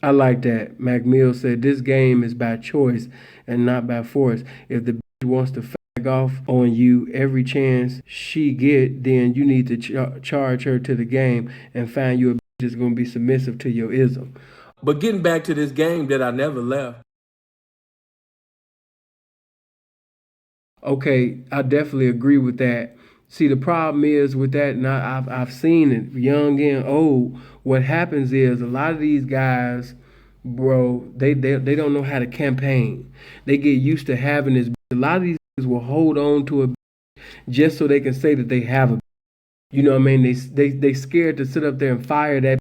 I like that. Mac Mill said this game is by choice and not by force. If the bitch wants to fag off on you every chance she get, then you need to charge her to the game and find you a bitch that's gonna be submissive to your ism. But getting back to this game that I never left. Okay, I definitely agree with that. See, the problem is with that, and I've seen it, young and old. What happens is a lot of these guys, bro, they don't know how to campaign. They get used to having this. A lot of these will hold on to it just so they can say that they have a. You know what I mean? They scared to sit up there and fire that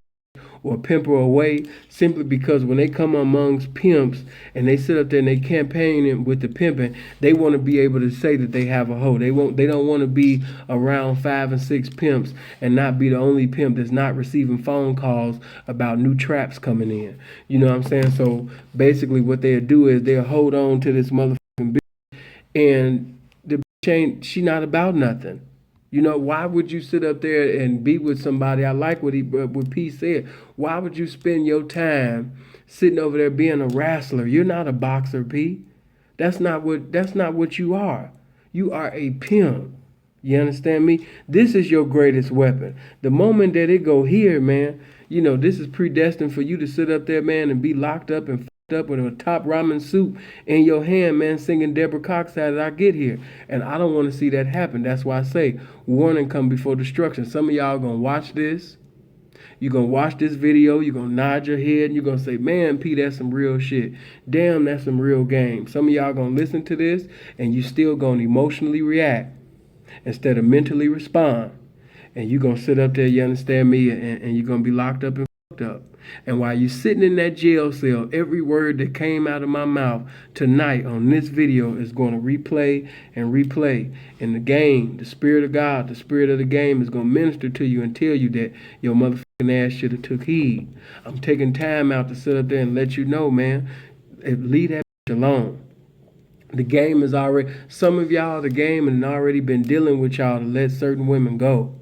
or pimp her away simply because when they come amongst pimps and they sit up there and they campaigning with the pimping, they want to be able to say that they have a hoe. They don't want to be around 5 and 6 pimps and not be the only pimp that's not receiving phone calls about new traps coming in. You know what I'm saying? So basically what they'll do is they'll hold on to this motherfucking bitch and the bitch ain't she not about nothing. You know, why would you sit up there and be with somebody? I like what P said. Why would you spend your time sitting over there being a wrestler? You're not a boxer, P. That's not what you are. You are a pimp. You understand me? This is your greatest weapon. The moment that it go here, man, you know, this is predestined for you to sit up there, man, and be locked up and up with a top ramen soup in your hand, man, singing Deborah Cox how did I get here? And I don't want to see that happen. That's why I say warning come before destruction. Some of y'all gonna watch this. You're gonna watch this video, you're gonna nod your head, and you're gonna say, man, P, that's some real shit. Damn, that's some real game. Some of y'all gonna listen to this and you still gonna emotionally react instead of mentally respond. And you're gonna sit up there, you understand me, and you're gonna be locked up and fucked up. And while you're sitting in that jail cell, every word that came out of my mouth tonight on this video is going to replay and replay. And the game, the spirit of God, the spirit of the game is going to minister to you and tell you that your motherfucking ass should have took heed. I'm taking time out to sit up there and let you know, man, leave that alone. The game is already, some of y'all, the game has already been dealing with y'all to let certain women go.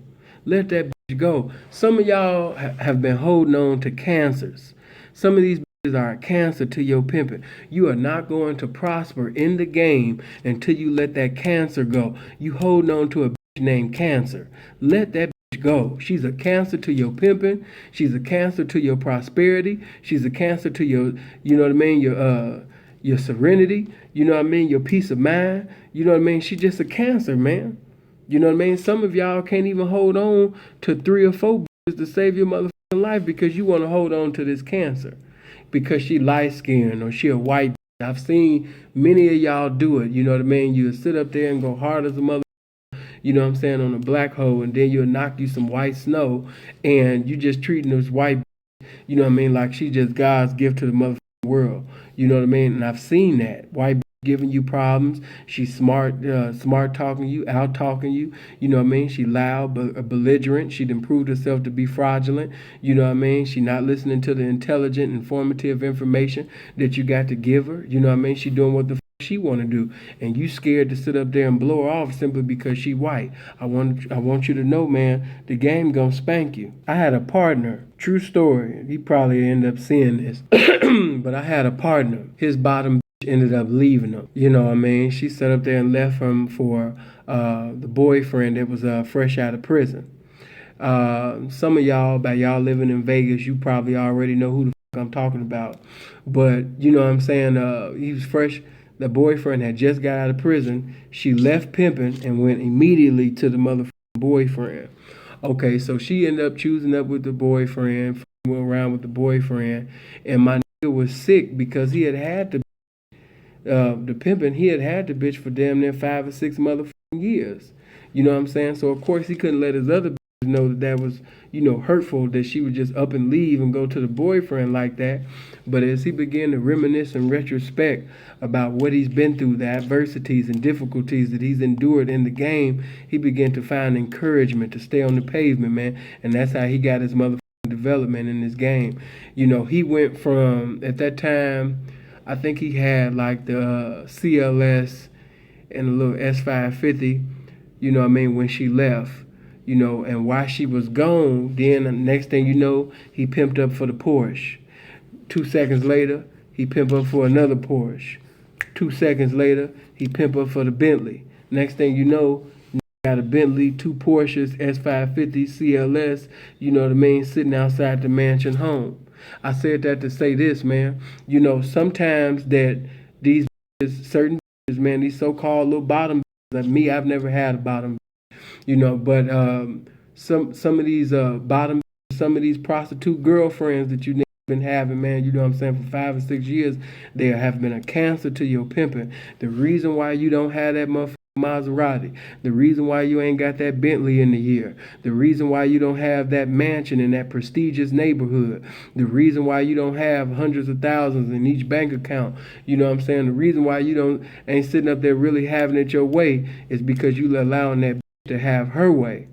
Let that bitch go. Some of y'all have been holding on to cancers. Some of these bitches are a cancer to your pimping. You are not going to prosper in the game until you let that cancer go. You holding on to a bitch named Cancer. Let that bitch go. She's a cancer to your pimping. She's a cancer to your prosperity. She's a cancer to your, you know what I mean, your serenity, you know what I mean, your peace of mind, you know what I mean? She's just a cancer, man. You know what I mean? Some of y'all can't even hold on to 3 or 4 bitches to save your motherfucking life because you want to hold on to this cancer. Because she light skinned or she a white bitch. I've seen many of y'all do it. You know what I mean? You sit up there and go hard as a mother, you know what I'm saying, on a black hole, and then you'll knock you some white snow and you just treating this white, you know what I mean, like she just God's gift to the motherfucking world. You know what I mean? And I've seen that. White giving you problems. She's smart talking you, out talking you. You know what I mean? She loud, but belligerent. She'd improved herself to be fraudulent. You know what I mean? She not listening to the intelligent, informative information that you got to give her. You know what I mean? She doing what the she want to do, and you scared to sit up there and blow her off simply because she white. I want you to know, man, the game gonna spank you. I had a partner, true story. He probably ended up seeing this, but I had a partner. His bottom ended up leaving him. You know what I mean? She sat up there and left him for the boyfriend that was fresh out of prison. Some of y'all, by y'all living in Vegas, you probably already know who the fuck I'm talking about. But you know what I'm saying? He was fresh. The boyfriend had just got out of prison. She left pimping and went immediately to the motherfucking boyfriend. Okay, so she ended up choosing up with the boyfriend, went around with the boyfriend, and my nigga was sick because he had the pimping. He had the bitch for damn near 5 or 6 motherfucking years. You know what I'm saying? So of course he couldn't let his other bitches know that was, you know, hurtful that she would just up and leave and go to the boyfriend like that. But as he began to reminisce and retrospect about what he's been through, the adversities and difficulties that he's endured in the game, he began to find encouragement to stay on the pavement, man. And that's how he got his motherfucking development in this game. You know, he went from, at that time, I think he had like the CLS and a little S550, you know what I mean, when she left, you know, and while she was gone, then the next thing you know, he pimped up for the Porsche. 2 seconds later, he pimp up for another Porsche. 2 seconds later, he pimp up for the Bentley. Next thing you know, got a Bentley, 2 Porsches, S550, CLS, you know what I mean, sitting outside the mansion home. I said that to say this, man. You know, sometimes that these certain man, these so-called little bottom like me, I've never had a bottom, you know, but some of these bottom, some of these prostitute girlfriends that you been having, man, you know what I'm saying, for 5 or 6 years, they have been a cancer to your pimping. The reason why you don't have that motherfucking Maserati, the reason why you ain't got that Bentley in the year, the reason why you don't have that mansion in that prestigious neighborhood, the reason why you don't have hundreds of thousands in each bank account, you know what I'm saying, the reason why you don't ain't sitting up there really having it your way is because you allowing that to have her way.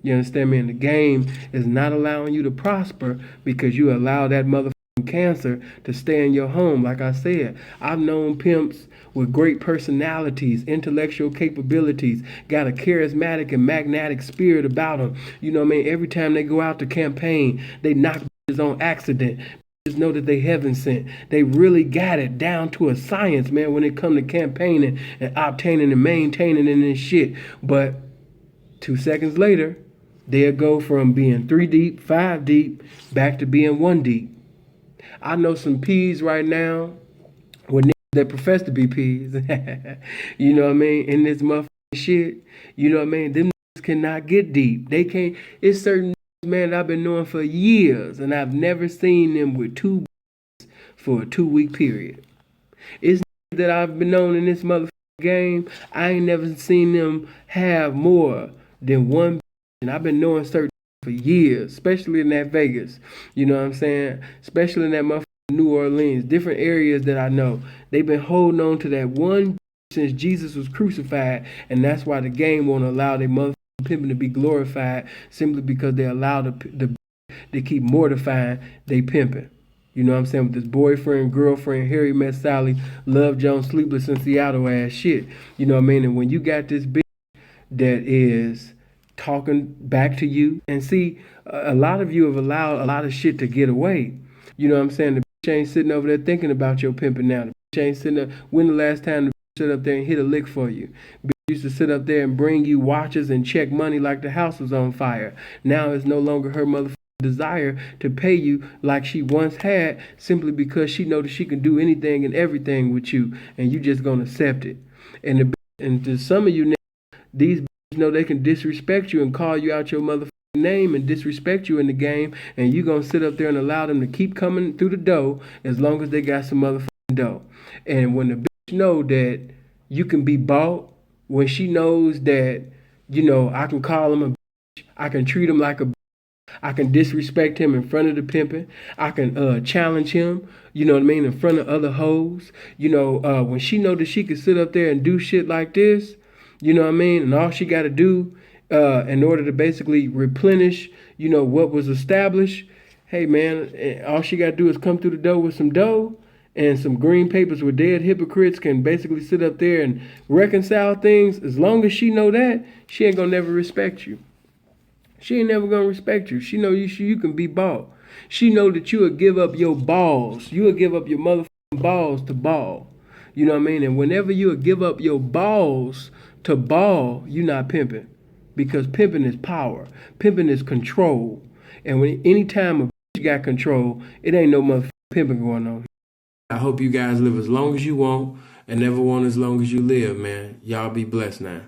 You understand me? And the game is not allowing you to prosper because you allow that motherfucking cancer to stay in your home. Like I said, I've known pimps with great personalities, intellectual capabilities, got a charismatic and magnetic spirit about them. You know what I mean? Every time they go out to campaign, they knock bitches on accident. Bitches know that they heaven sent. They really got it down to a science, man, when it come to campaigning and obtaining and maintaining and this shit. But 2 seconds later, they'll go from being 3 deep, 5 deep, back to being 1 deep. I know some P's right now with niggas that profess to be P's. You know what I mean? In this motherfucking shit, you know what I mean? Them niggas cannot get deep. They can't. It's certain niggas, man, that I've been knowing for years, and I've never seen them with two for a 2-week period. It's niggas that I've been known in this motherfucking game. I ain't never seen them have more than one. And I've been knowing certain for years, especially in that Vegas. You know what I'm saying? Especially in that motherfucking New Orleans, different areas that I know. They've been holding on to that one since Jesus was crucified, and that's why the game won't allow their motherfucking pimping to be glorified, simply because they allow they keep mortifying they pimping. You know what I'm saying? With this boyfriend, girlfriend, Harry met Sally, Love Jones, Sleepless in Seattle ass shit. You know what I mean? And when you got this bitch that is talking back to you, and see, a lot of you have allowed a lot of shit to get away. You know what I'm saying? The bitch ain't sitting over there thinking about your pimping now. The bitch ain't sitting there. When the last time the bitch sit up there and hit a lick for you? Bitch used to sit up there and bring you watches and check money like the house was on fire. Now it's no longer her motherfucking desire to pay you like she once had, simply because she know that she can do anything and everything with you, and you just gonna accept it. And to some of you, these know they can disrespect you and call you out your motherfucking name and disrespect you in the game, and you gonna sit up there and allow them to keep coming through the door as long as they got some motherfucking dough. And when the bitch know that you can be bought, when she knows that, you know, I can call him a bitch, I can treat him like a bitch, I can disrespect him in front of the pimping, I can challenge him, you know what I mean, in front of other hoes. You know, when she know that she can sit up there and do shit like this, you know what I mean? And all she got to do in order to basically replenish, you know, what was established, hey, man, all she got to do is come through the door with some dough and some green papers where dead hypocrites can basically sit up there and reconcile things. As long as she know that, she ain't going to never respect you. She ain't never going to respect you. She know you can be bought. She know that you will give up your balls. You will give up your motherfucking balls to ball. You know what I mean? And whenever you give up your balls to ball, you're not pimping. Because pimping is power. Pimping is control. And when anytime a bitch got control, it ain't no motherfucking pimping going on. I hope you guys live as long as you want and never want as long as you live, man. Y'all be blessed now.